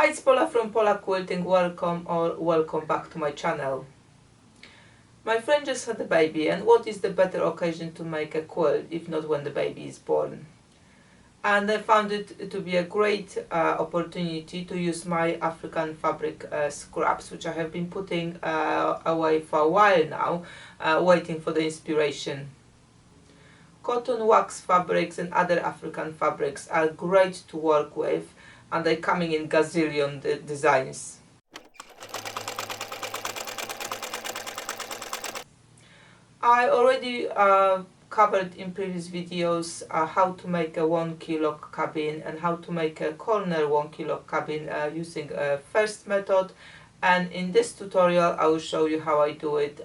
Hi, it's Paula from Pola Quilting. Welcome or welcome back to my channel. My friend just had a baby, and what is the better occasion to make a quilt if not when the baby is born? And I found it to be a great opportunity to use my African fabric scraps, which I have been putting away for a while now, waiting for the inspiration. Cotton, wax fabrics and other African fabrics are great to work with, and they're coming in gazillion designs. I already covered in previous videos how to make a wonky log cabin and how to make a corner wonky log cabin using a first method, and in this tutorial I will show you how I do it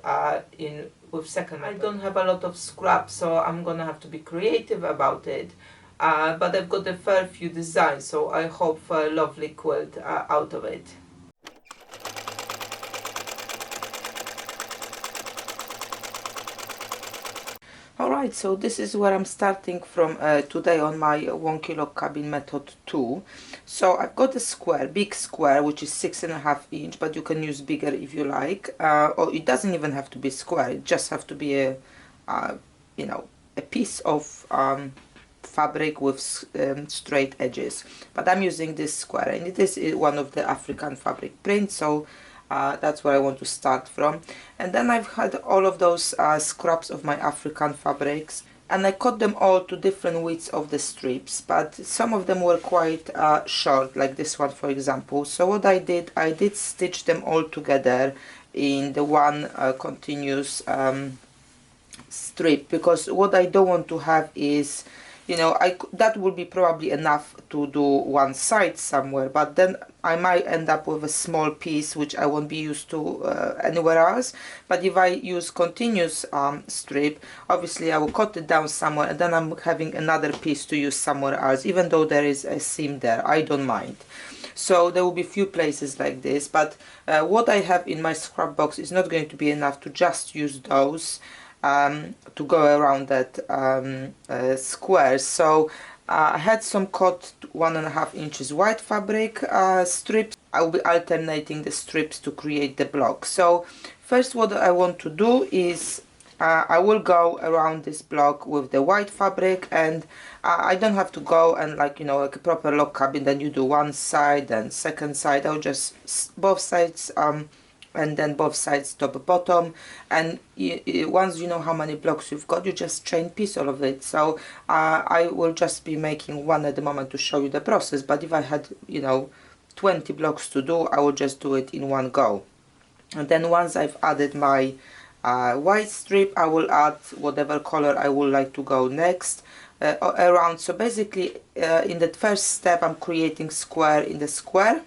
with second method. I don't have a lot of scraps, so I'm gonna have to be creative about it, but I've got a fair few designs, so I hope for a lovely quilt out of it. Alright, so this is where I'm starting from today on my wonky log cabin method 2. So I've got a square, big square, which is 6.5 inch, but you can use bigger if you like, or it doesn't even have to be square, it just have to be a you know, a piece of fabric with straight edges, but I'm using this square, and it is one of the African fabric prints, so that's where I want to start from. And then I've had all of those scraps of my African fabrics, and I cut them all to different widths of the strips, but some of them were quite short, like this one for example. So what I did stitch them all together in the one continuous strip, because what I don't want to have is, you know, that would be probably enough to do one side somewhere, but then I might end up with a small piece which I won't be used to anywhere else. But if I use continuous strip, obviously I will cut it down somewhere, and then I'm having another piece to use somewhere else, even though there is a seam there. I don't mind. So there will be few places like this, but what I have in my scrap box is not going to be enough to just use those to go around that square. So I had some cut 1.5 inches white fabric strips. I will be alternating the strips to create the block. So first what I want to do is I will go around this block with the white fabric, and I don't have to go and, like, you know, like a proper log cabin, then you do one side and second side. I'll just both sides and then both sides top bottom, and once you know how many blocks you've got, you just chain piece all of it. So I will just be making one at the moment to show you the process, but if I had, you know, 20 blocks to do, I will just do it in one go. And then once I've added my white strip, I will add whatever color I would like to go next around. So basically in the first step I'm creating square in the square,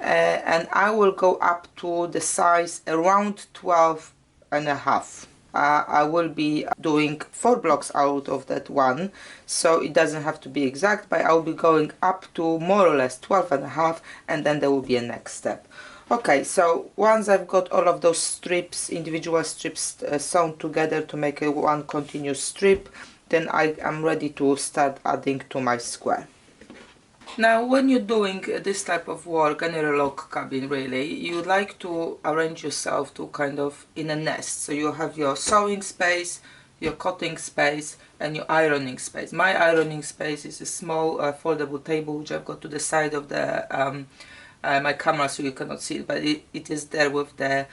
and I will go up to the size around 12.5. I will be doing 4 blocks out of that one, so it doesn't have to be exact, but I will be going up to more or less 12.5, and then there will be a next step. Okay, so once I've got all of those strips, individual strips sewn together to make a one continuous strip, then I am ready to start adding to my square. Now, when you're doing this type of work, any log cabin really, you like to arrange yourself to kind of in a nest. So you have your sewing space, your cutting space, and your ironing space. My ironing space is a small foldable table which I've got to the side of the my camera, so you cannot see it, but it is there with the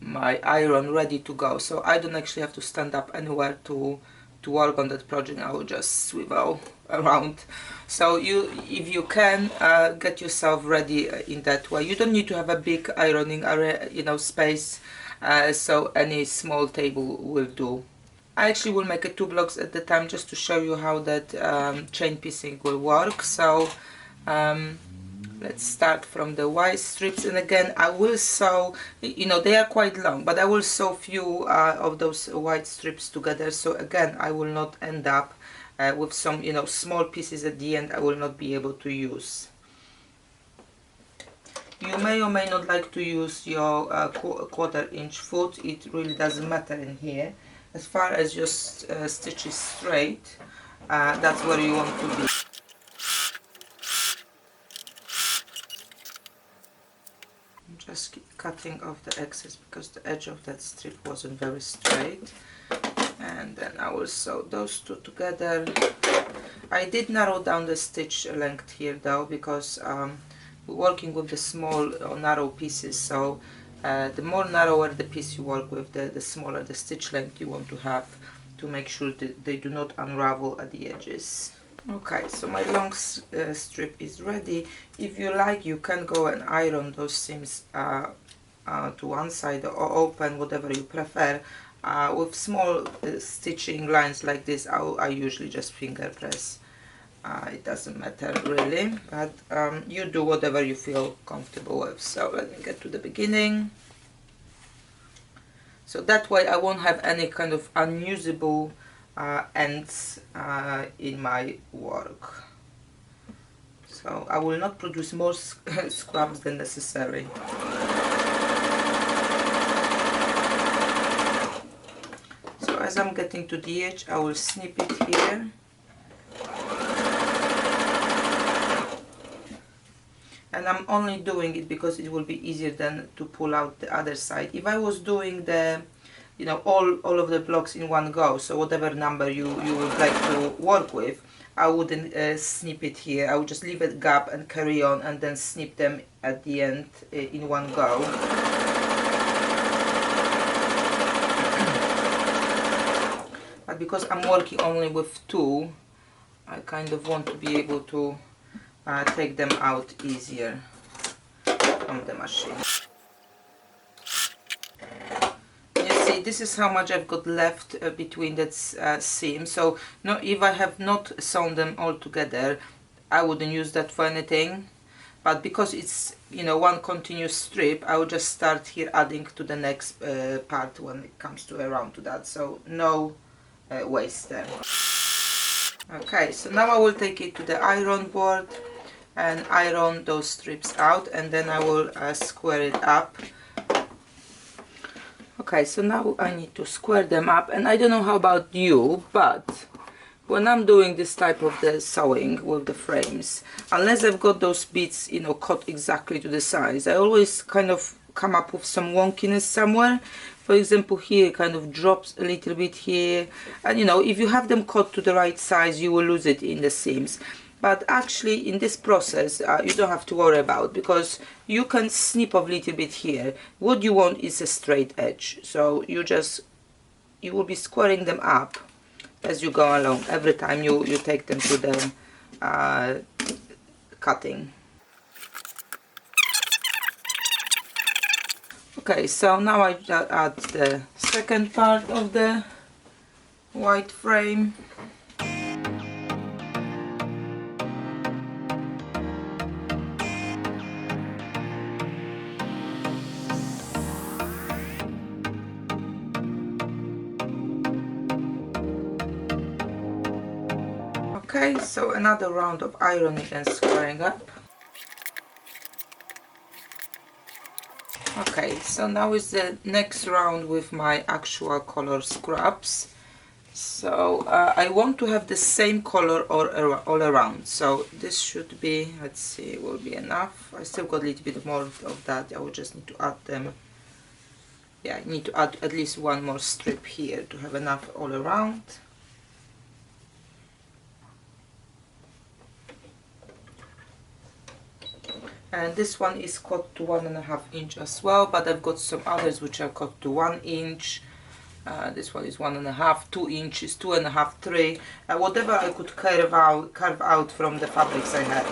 my iron ready to go. So I don't actually have to stand up anywhere to work on that project. I will just swivel around. So if you can get yourself ready in that way. You don't need to have a big ironing area, you know, space, so any small table will do. I actually will make 2 blocks at the time just to show you how that chain piecing will work. So let's start from the white strips, and again I will sew, you know, they are quite long, but I will sew few of those white strips together, so again I will not end up with some, you know, small pieces at the end I will not be able to use. You may or may not like to use your 1/4 inch foot, it really doesn't matter in here. As far as your stitch is straight, that's where you want to be. just keep cutting off the excess because the edge of that strip wasn't very straight. And then I will sew those two together. I did narrow down the stitch length here though, because we're working with the small narrow pieces, so the more narrower the piece you work with, the smaller the stitch length you want to have, to make sure that they do not unravel at the edges. Okay, so my long strip is ready. If you like, you can go and iron those seams to one side or open, whatever you prefer. With small stitching lines like this, I usually just finger press. It doesn't matter really, but you do whatever you feel comfortable with. So let me get to the beginning. So that way I won't have any kind of unusable ends in my work. So I will not produce more scraps than necessary. So as I'm getting to the edge, I will snip it here. And I'm only doing it because it will be easier than to pull out the other side. If I was doing the, you know, all of the blocks in one go, so whatever number you would like to work with, I wouldn't snip it here. I would just leave a gap and carry on, and then snip them at the end in one go. But because I'm working only with two, I kind of want to be able to take them out easier from the machine. You see, this is how much I've got left between that seam. So no, if I have not sewn them all together, I wouldn't use that for anything. But because it's, you know, one continuous strip, I will just start here adding to the next part when it comes to around to that. So no waste there. Okay, so now I will take it to the iron board and iron those strips out, and then I will square it up. Okay, so now I need to square them up, and I don't know how about you, but when I'm doing this type of the sewing with the frames, unless I've got those bits, you know, cut exactly to the size, I always kind of come up with some wonkiness somewhere. For example, here it kind of drops a little bit here, and you know, if you have them cut to the right size, you will lose it in the seams. But actually in this process you don't have to worry about, because you can snip off a little bit here. What you want is a straight edge, so you will be squaring them up as you go along every time you take them to the cutting. Okay, so now I add the second part of the white frame. Okay, so another round of ironing and squaring up. Okay, so now is the next round with my actual color scraps. So I want to have the same color all around. So this should be, let's see, will be enough. I still got a little bit more of that. I will just need to add them. Yeah, I need to add at least one more strip here to have enough all around. And this one is cut to 1.5 inch as well, but I've got some others which are cut to 1 inch. This one is 1.5, 2 inches, 2.5, 3. Whatever I could carve out from the fabrics I had.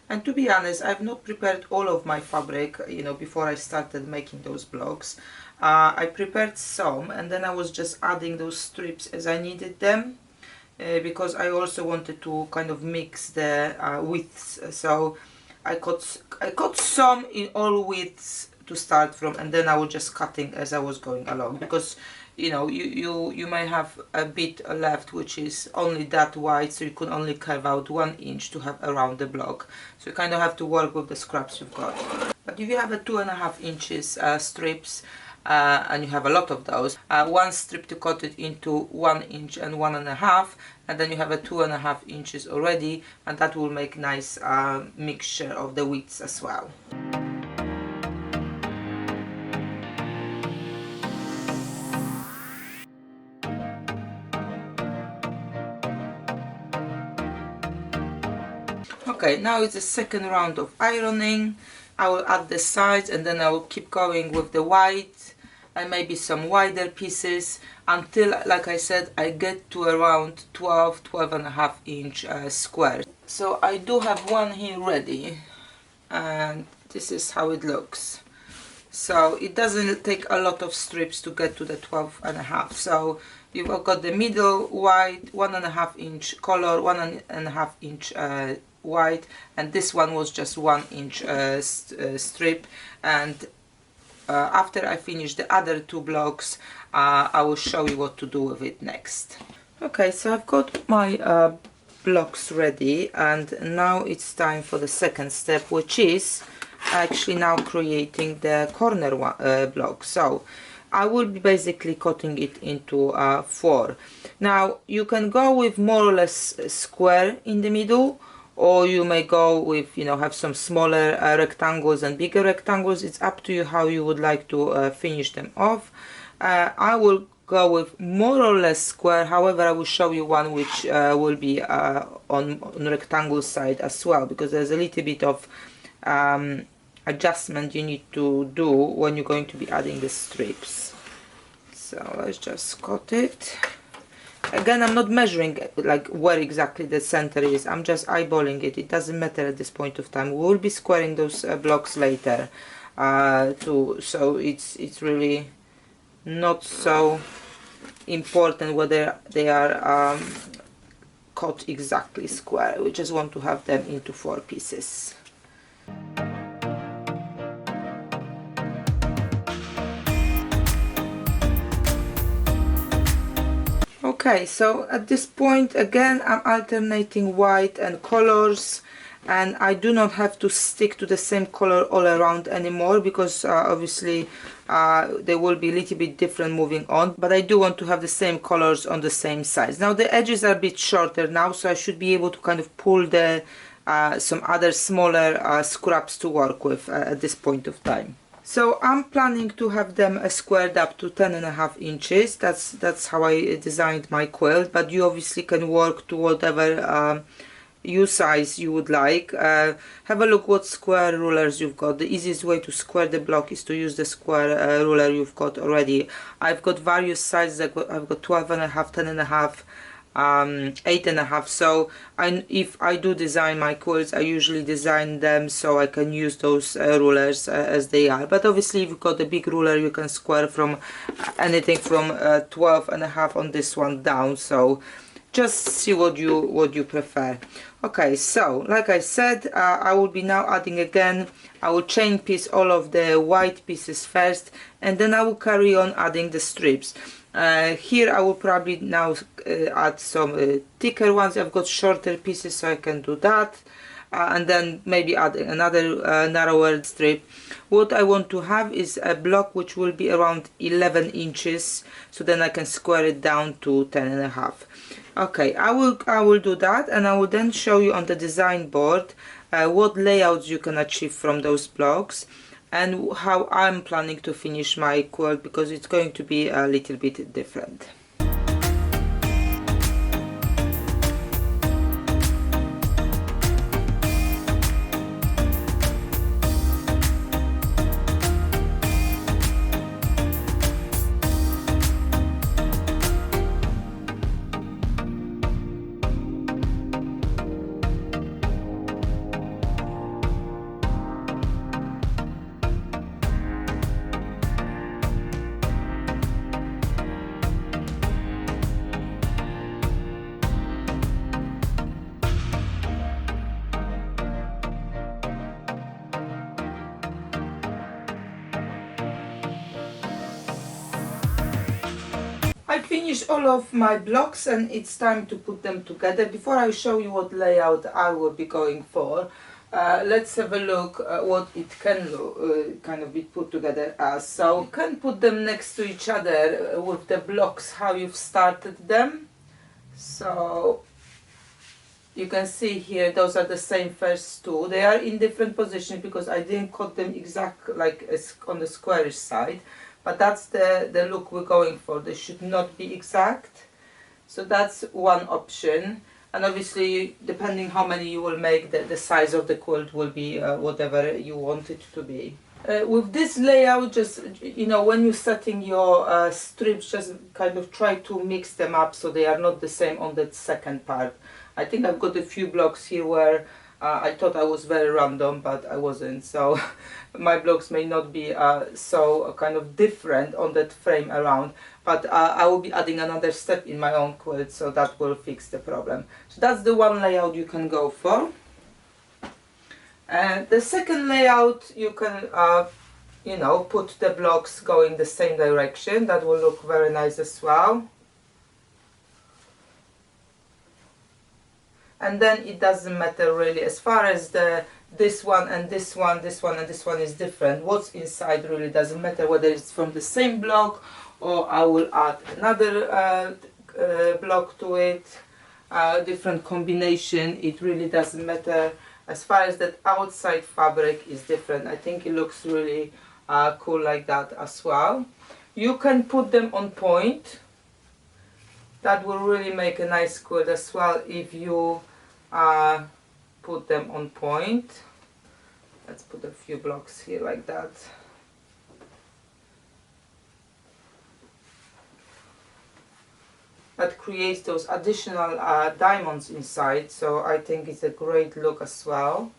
And to be honest, I've not prepared all of my fabric, you know, before I started making those blocks. I prepared some, and then I was just adding those strips as I needed them, because I also wanted to kind of mix the widths. So I cut some in all widths to start from, and then I was just cutting as I was going along, because you know, you may have a bit left which is only that wide, so you can only carve out 1 inch to have around the block. So you kind of have to work with the scraps you've got. But if you have a 2.5 inches strips, and you have a lot of those, one strip to cut it into 1 inch and 1.5, and then you have a 2.5 inches already, and that will make nice mixture of the widths as well. Okay, now it's the second round of ironing. I will add the sides and then I will keep going with the white and maybe some wider pieces until, like I said, I get to around 12.5 inch square. So I do have one here ready, and this is how it looks. So it doesn't take a lot of strips to get to the 12.5. So you've got the middle white, 1.5 inch color, 1.5 inch white, and this one was just 1 inch strip. And after I finish the other two blocks, I will show you what to do with it next. Okay, so I've got my blocks ready, and now it's time for the second step, which is actually now creating the corner block. So I will be basically cutting it into 4. Now you can go with more or less square in the middle, or you may go with, you know, have some smaller rectangles and bigger rectangles. It's up to you how you would like to finish them off. I will go with more or less square, however I will show you one which will be on rectangle side as well, because there's a little bit of adjustment you need to do when you're going to be adding the strips. So let's just cut it. Again, I'm not measuring like where exactly the center is, I'm just eyeballing it. It doesn't matter at this point of time. We will be squaring those blocks later too, so it's really not so important whether they are cut exactly square. We just want to have them into 4 pieces. Okay, so at this point again I'm alternating white and colors, and I do not have to stick to the same color all around anymore, because obviously they will be a little bit different moving on, but I do want to have the same colors on the same sides. Now the edges are a bit shorter now, so I should be able to kind of pull the some other smaller scraps to work with at this point of time. So I'm planning to have them squared up to 10.5 inches. That's how I designed my quilt, but you obviously can work to whatever size you would like. Have a look what square rulers you've got. The easiest way to square the block is to use the square ruler you've got already. I've got various sizes. I've got 12.5, 10.5, 8.5. So if I do design my quilts, I usually design them so I can use those rulers as they are. But obviously if you've got a big ruler, you can square from anything from 12.5 on this one down. So just see what you prefer. Okay, so like I said, I will be now adding again. I will chain piece all of the white pieces first, and then I will carry on adding the strips. Here I will probably now add some thicker ones. I've got shorter pieces, so I can do that, and then maybe add another narrower strip. What I want to have is a block which will be around 11 inches, so then I can square it down to 10.5. Okay, I will do that, and I will then show you on the design board what layouts you can achieve from those blocks, and how I'm planning to finish my quilt, because it's going to be a little bit different. I finished all of my blocks and it's time to put them together. Before I show you what layout I will be going for, let's have a look what it can kind of be put together as. So you can put them next to each other with the blocks how you've started them. So you can see here those are the same first two. They are in different positions because I didn't cut them exact like on the squarish side, but that's the look we're going for. They should not be exact. So that's one option. And obviously, depending how many you will make, the size of the quilt will be whatever you want it to be. With this layout, just, you know, when you're setting your strips, just kind of try to mix them up so they are not the same on that second part. I think I've got a few blocks here where I thought I was very random, but I wasn't. So my blocks may not be so kind of different on that frame around. But I will be adding another step in my own quilt, so that will fix the problem. So that's the one layout you can go for. And the second layout, you can, you know, put the blocks going the same direction. That will look very nice as well. And then it doesn't matter really as far as this one and this one, this one and this one is different. What's inside really doesn't matter, whether it's from the same block or I will add another block to it, different combination. It really doesn't matter as far as that outside fabric is different. I think it looks really cool like that as well. You can put them on point. That will really make a nice quilt as well if you put them on point. Let's put a few blocks here like that. That creates those additional diamonds inside, so I think it's a great look as well.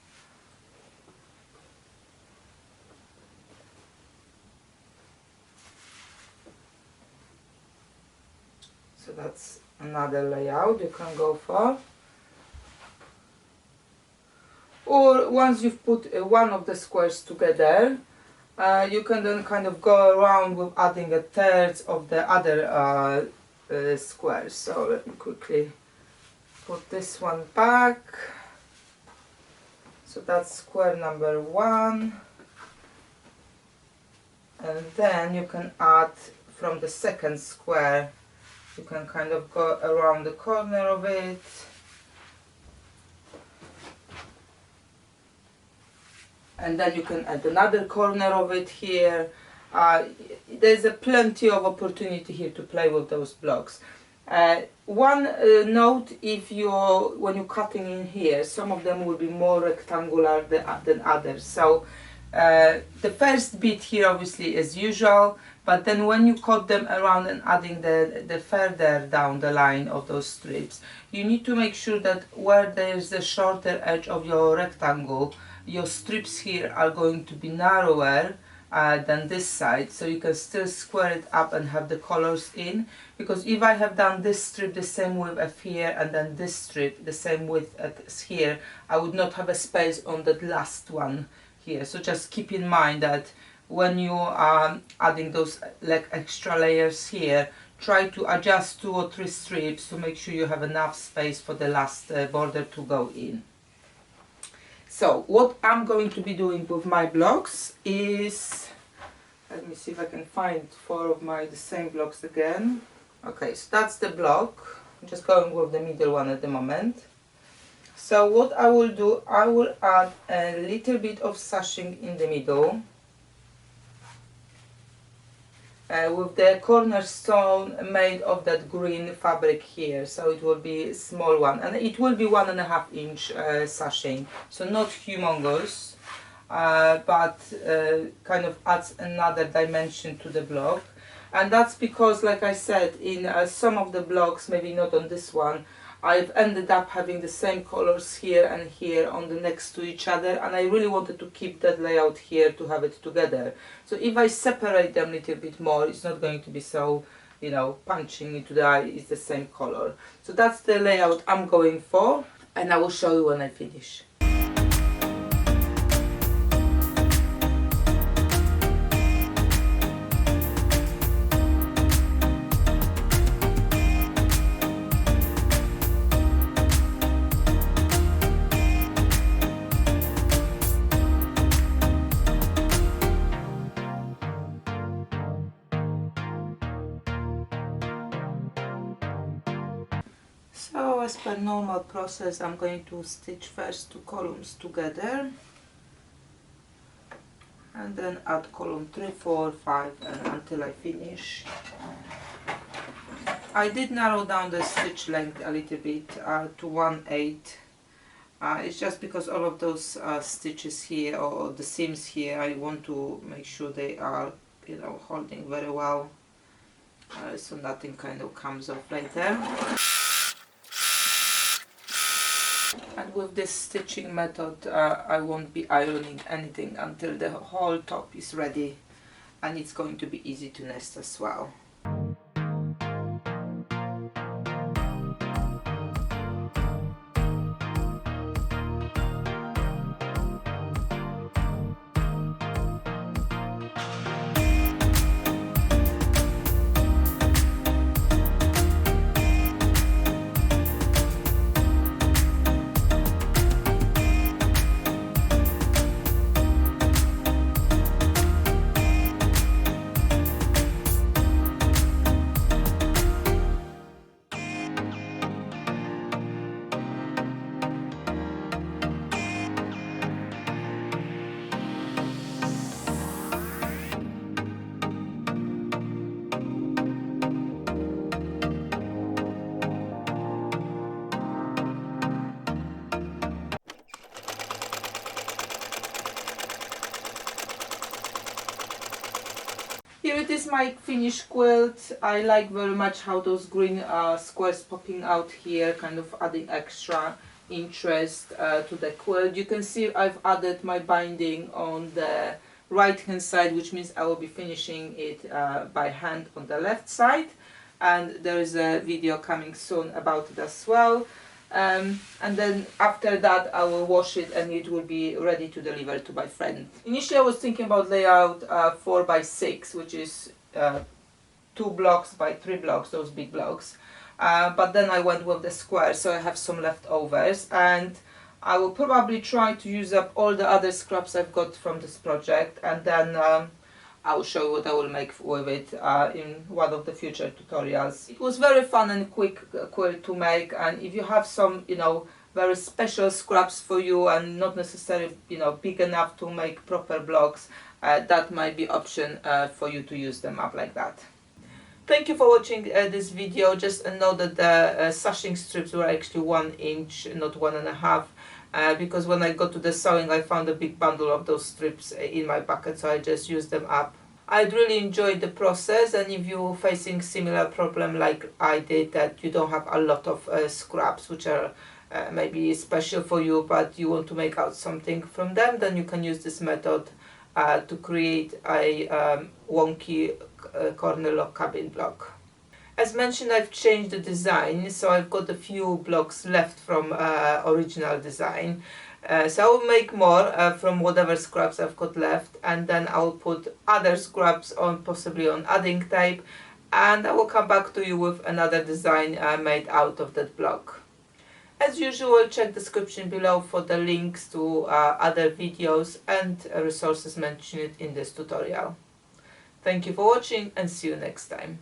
So that's another layout you can go for. Or once you've put one of the squares together, you can then kind of go around with adding a third of the other squares. So let me quickly put this one back. So that's square number 1. And then you can add from the second square, you can kind of go around the corner of it. And then you can add another corner of it here. There's plenty of opportunity here to play with those blocks. One note, when you're cutting in here, some of them will be more rectangular than others. So the first bit here obviously is usual, but then when you cut them around and adding the further down the line of those strips, you need to make sure that where there's the shorter edge of your rectangle, your strips here are going to be narrower than this side, so you can still square it up and have the colors in. Because if I have done this strip the same width as here and then this strip the same width as here, I would not have a space on that last one here. So just keep in mind that when you are adding those like extra layers here, try to adjust 2 or 3 strips to make sure you have enough space for the last border to go in. So what I'm going to be doing with my blocks is, let me see if I can find 4 of the same blocks again. Okay, so that's the block. I'm just going with the middle one at the moment. So what I will do, I will add a little bit of sashing in the middle. With the cornerstone made of that green fabric here, so it will be a small one, and it will be 1.5 inch sashing, so not humongous, but kind of adds another dimension to the block. And that's because, like I said, in some of the blocks, maybe not on this one, I've ended up having the same colors here and here on the next to each other, and I really wanted to keep that layout here to have it together. So if I separate them a little bit more, it's not going to be so, you know, punching into the eye. It's the same color. So that's the layout I'm going for, and I will show you when I finish. So as per normal process, I'm going to stitch first 2 columns together and then add column 3, 4, 5 and until I finish. I did narrow down the stitch length a little bit to 1/8. It's just because all of those stitches here or the seams here, I want to make sure they are, you know, holding very well, so nothing kind of comes off later. And with this stitching method, I won't be ironing anything until the whole top is ready, and it's going to be easy to nest as well. Here it is, my finished quilt. I like very much how those green squares popping out here, kind of adding extra interest to the quilt. You can see I've added my binding on the right hand side, which means I will be finishing it by hand on the left side, and there is a video coming soon about it as well. And then after that I will wash it and it will be ready to deliver to my friend. Initially I was thinking about layout 4 by 6, which is 2 blocks by 3 blocks, those big blocks, but then I went with the square, so I have some leftovers, and I will probably try to use up all the other scraps I've got from this project, and then I will show you what I will make with it in one of the future tutorials. It was very fun and quick quilt to make, and if you have some, you know, very special scraps for you and not necessarily, you know, big enough to make proper blocks, that might be option for you to use them up like that. Thank you for watching this video. Just note that the sashing strips were actually 1 inch, not 1.5. Because when I got to the sewing, I found a big bundle of those strips in my bucket, so I just used them up. I'd really enjoyed the process, and if you're facing similar problem like I did, that you don't have a lot of scraps which are maybe special for you, but you want to make out something from them, then you can use this method to create a wonky corner lock cabin block. As mentioned, I've changed the design, so I've got a few blocks left from original design. So I will make more from whatever scraps I've got left, and then I'll put other scraps on, possibly on adding tape, and I will come back to you with another design made out of that block. As usual, check the description below for the links to other videos and resources mentioned in this tutorial. Thank you for watching, and see you next time.